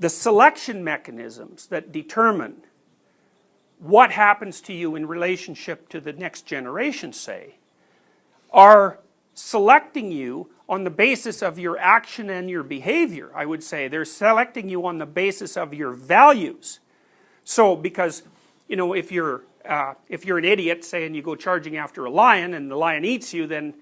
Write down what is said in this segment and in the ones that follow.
the selection mechanisms that determine what happens to you in relationship to the next generation, say, are selecting you on the basis of your action and your behavior. I would say they're selecting you on the basis of your values. So, because, you know, if you're an idiot, say, and you go charging after a lion and the lion eats you, then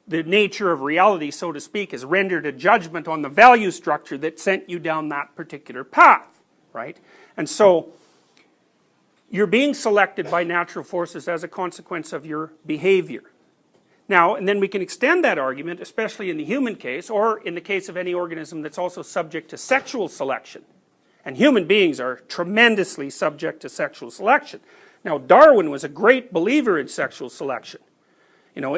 the nature of reality, so to speak, is rendered a judgment on the value structure that sent you down that particular path, right? And so you're being selected by natural forces as a consequence of your behavior. Now, and then we can extend that argument, especially in the human case, or in the case of any organism that's also subject to sexual selection. And human beings are tremendously subject to sexual selection. Now, Darwin was a great believer in sexual selection. You know,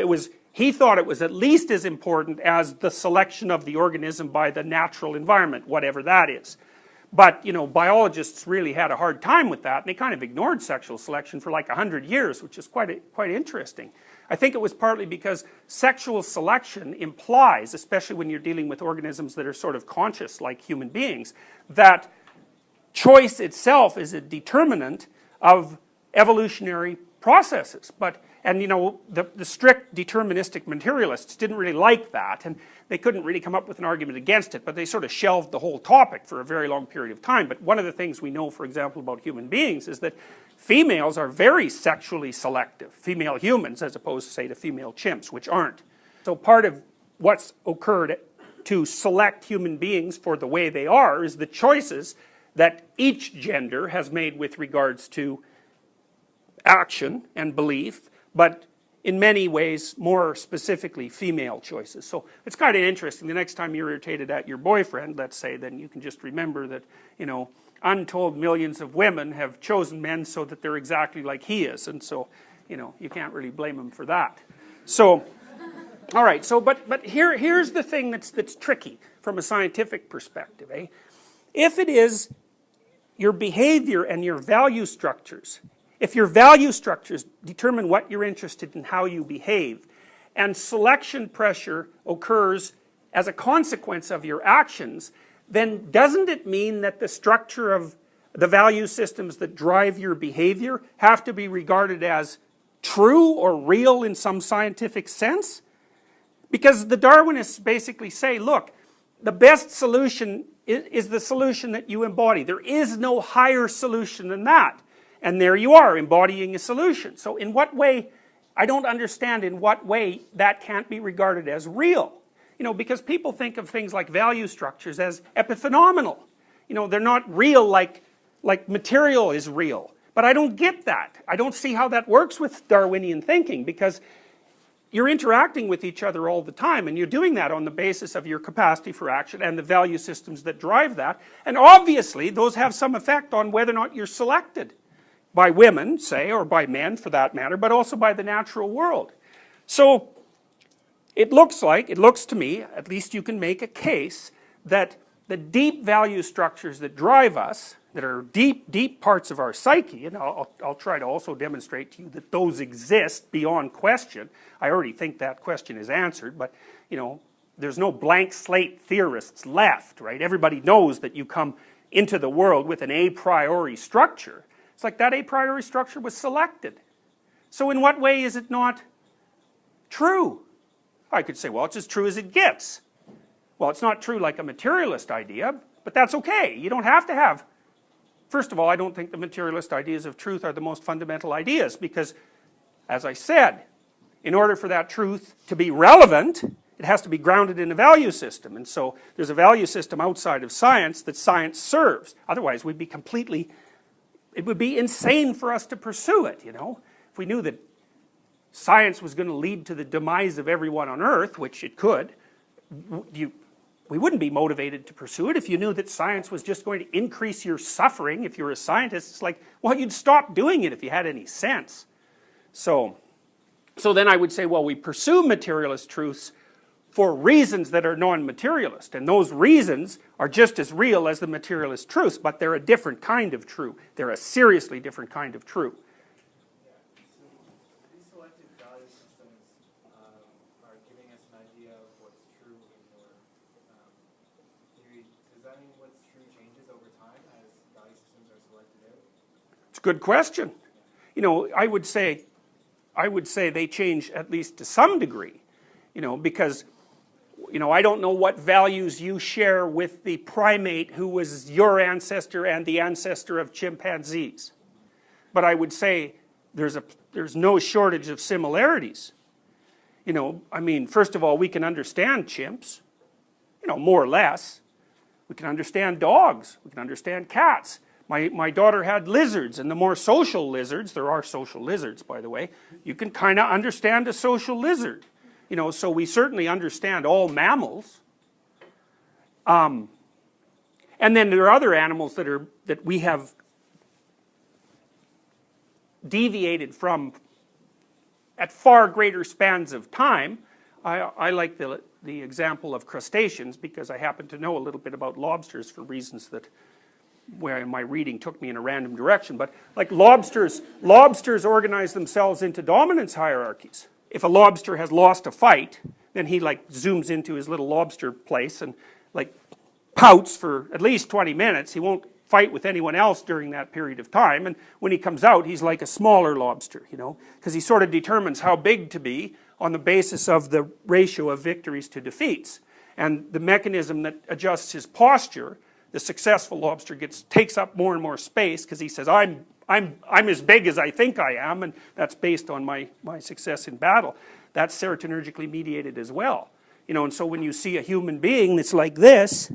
he thought it was at least as important as the selection of the organism by the natural environment, whatever that is. But, you know, biologists really had a hard time with that, and they kind of ignored sexual selection for like 100 years, which is quite interesting. I think it was partly because sexual selection implies, especially when you're dealing with organisms that are sort of conscious like human beings, that choice itself is a determinant of evolutionary processes. And you know, the strict deterministic materialists didn't really like that, and they couldn't really come up with an argument against it, but they sort of shelved the whole topic for a very long period of time. But one of the things we know, for example, about human beings is that females are very sexually selective, female humans, as opposed, say, to female chimps, which aren't. So part of what's occurred to select human beings for the way they are is the choices that each gender has made with regards to action and belief, but in many ways, more specifically, female choices. So it's kind of interesting. The next time you're irritated at your boyfriend, let's say, then you can just remember that, you know, untold millions of women have chosen men so that they're exactly like he is. And so, you know, you can't really blame him for that. So, all right, so, but here's the thing that's tricky from a scientific perspective, eh? If it is your behavior and your value structures, if your value structures determine what you're interested in, how you behave, and selection pressure occurs as a consequence of your actions, then doesn't it mean that the structure of the value systems that drive your behavior have to be regarded as true or real in some scientific sense? Because the Darwinists basically say, look, the best solution is the solution that you embody. There is no higher solution than that. And there you are, embodying a solution. So in what way, I don't understand in what way that can't be regarded as real. You know, because people think of things like value structures as epiphenomenal. You know, they're not real like material is real. But I don't get that. I don't see how that works with Darwinian thinking, because you're interacting with each other all the time, and you're doing that on the basis of your capacity for action and the value systems that drive that. And obviously, those have some effect on whether or not you're selected. By women, say, or by men for that matter, but also by the natural world. So it looks to me, at least you can make a case, that the deep value structures that drive us, that are deep parts of our psyche, and I'll try to also demonstrate to you that those exist beyond question. I already think that question is answered, but you know, there's no blank slate theorists left, right? Everybody knows that you come into the world with an a priori structure. It's like that a priori structure was selected. So in what way is it not true? I could say, well, it's as true as it gets. Well, it's not true like a materialist idea, but that's okay. You don't have to have... First of all, I don't think the materialist ideas of truth are the most fundamental ideas, because, as I said, in order for that truth to be relevant, it has to be grounded in a value system. And so there's a value system outside of science that science serves. Otherwise, we'd be completely... It would be insane for us to pursue it, you know. If we knew that science was going to lead to the demise of everyone on Earth, which it could, we wouldn't be motivated to pursue it. If you knew that science was just going to increase your suffering, if you're a scientist, it's like, well, you'd stop doing it if you had any sense. So then I would say, well, we pursue materialist truths for reasons that are non-materialist, and those reasons are just as real as the materialist truths, but they're a different kind of true. They're a seriously different kind of true. Yeah. So these selective value systems are giving us an idea of what's true in your theory. Does that mean what's It's a good question. You know, I would say they change at least to some degree, you know, because, you know, I don't know what values you share with the primate who was your ancestor and the ancestor of chimpanzees. But I would say there's no shortage of similarities. You know, I mean, first of all, we can understand chimps, you know, more or less. We can understand dogs. We can understand cats. My daughter had lizards, and the more social lizards, there are social lizards, by the way, you can kind of understand a social lizard. You know, so we certainly understand all mammals. And then there are other animals that we have deviated from at far greater spans of time. I like the example of crustaceans because I happen to know a little bit about lobsters for reasons that where my reading took me in a random direction. But like lobsters organize themselves into dominance hierarchies. If a lobster has lost a fight, then he like zooms into his little lobster place and like pouts for at least 20 minutes. He won't fight with anyone else during that period of time, and when he comes out he's like a smaller lobster, you know, because he sort of determines how big to be on the basis of the ratio of victories to defeats. And the mechanism that adjusts his posture, the successful lobster takes up more and more space because he says, I'm as big as I think I am, and that's based on my success in battle. That's serotonergically mediated as well. You know, and so when you see a human being that's like this,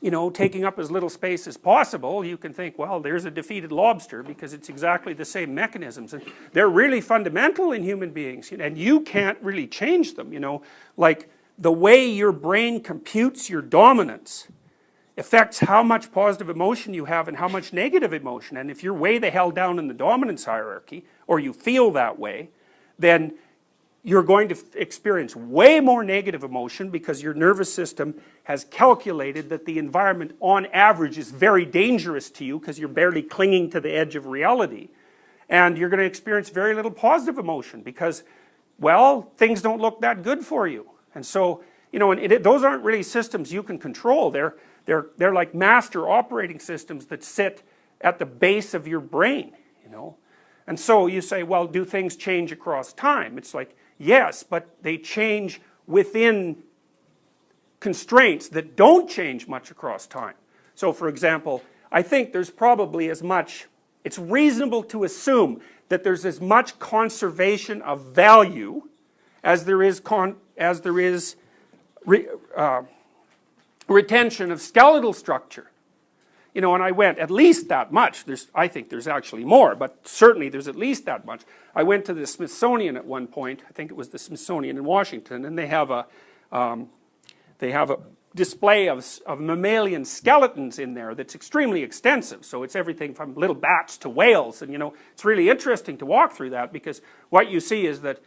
you know, taking up as little space as possible, you can think, well, there's a defeated lobster, because it's exactly the same mechanisms. And they're really fundamental in human beings, and you can't really change them, you know. Like, the way your brain computes your dominance affects how much positive emotion you have and how much negative emotion. And if you're way the hell down in the dominance hierarchy, or you feel that way, then you're going to experience way more negative emotion because your nervous system has calculated that the environment on average is very dangerous to you because you're barely clinging to the edge of reality. And you're going to experience very little positive emotion because, well, things don't look that good for you. And so, you know, those aren't really systems you can control. They're like master operating systems that sit at the base of your brain, you know. And so you say, well, do things change across time? It's like, yes, but they change within constraints that don't change much across time. So for example, I think there's probably as much, it's reasonable to assume that there's as much conservation of value as there is retention of skeletal structure. You know, and I went at least that much. I think there's actually more, but certainly there's at least that much. I went to the Smithsonian at one point. I think it was the Smithsonian in Washington, and they have a display of mammalian skeletons in there that's extremely extensive. So it's everything from little bats to whales, and you know, it's really interesting to walk through that because what you see is that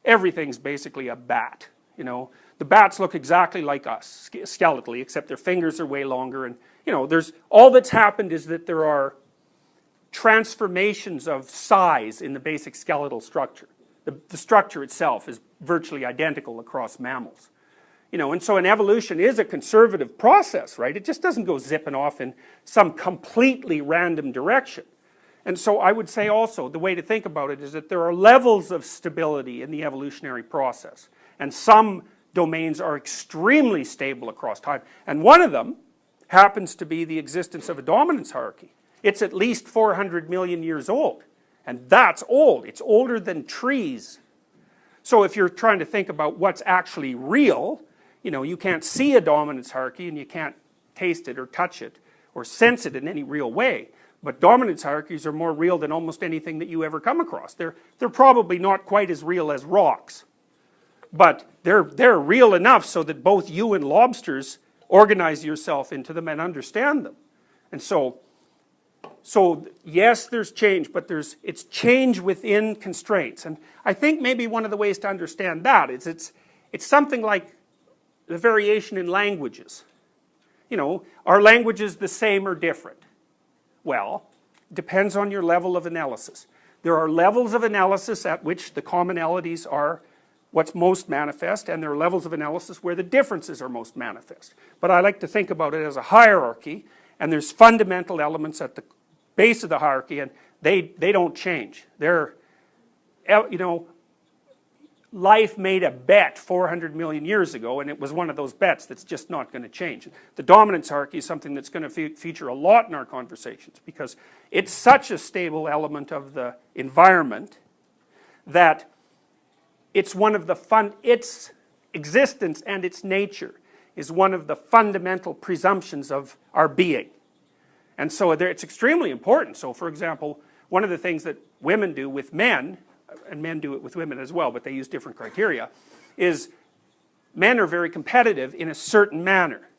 everything's basically a bat. You know, the bats look exactly like us skeletally, except their fingers are way longer, and you know, all that's happened is that there are transformations of size in the basic skeletal structure. The structure itself is virtually identical across mammals. You know, and so an evolution is a conservative process, right? It just doesn't go zipping off in some completely random direction. And so I would say also, the way to think about it is that there are levels of stability in the evolutionary process. And some domains are extremely stable across time. And one of them happens to be the existence of a dominance hierarchy. It's at least 400 million years old. And that's old. It's older than trees. So if you're trying to think about what's actually real, you know, you can't see a dominance hierarchy and you can't taste it or touch it or sense it in any real way. But dominance hierarchies are more real than almost anything that you ever come across. They're probably not quite as real as rocks. But they're real enough so that both you and lobsters organize yourself into them and understand them. And so yes, there's change, but it's change within constraints. And I think maybe one of the ways to understand that is it's something like the variation in languages. You know, are languages the same or different? Well, it depends on your level of analysis. There are levels of analysis at which the commonalities are what's most manifest, and there are levels of analysis where the differences are most manifest. But I like to think about it as a hierarchy, and there's fundamental elements at base of the hierarchy, and they don't change. They're, you know, life made a bet 400 million years ago, and it was one of those bets that's just not going to change. The dominance hierarchy is something that's going to feature a lot in our conversations, because it's such a stable element of the environment that it's one of the its existence and its nature is one of the fundamental presumptions of our being. And so it's extremely important. So for example, one of the things that women do with men, and men do it with women as well, but they use different criteria, is men are very competitive in a certain manner.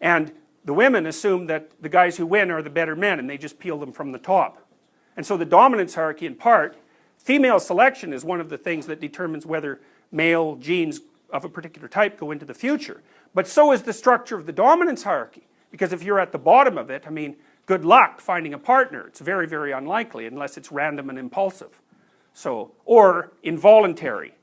And the women assume that the guys who win are the better men, and they just peel them from the top. And so the dominance hierarchy, in part, female selection is one of the things that determines whether male genes of a particular type go into the future. But so is the structure of the dominance hierarchy. Because if you're at the bottom of it, I mean, good luck finding a partner. It's very, very unlikely unless it's random and impulsive. So, or involuntary.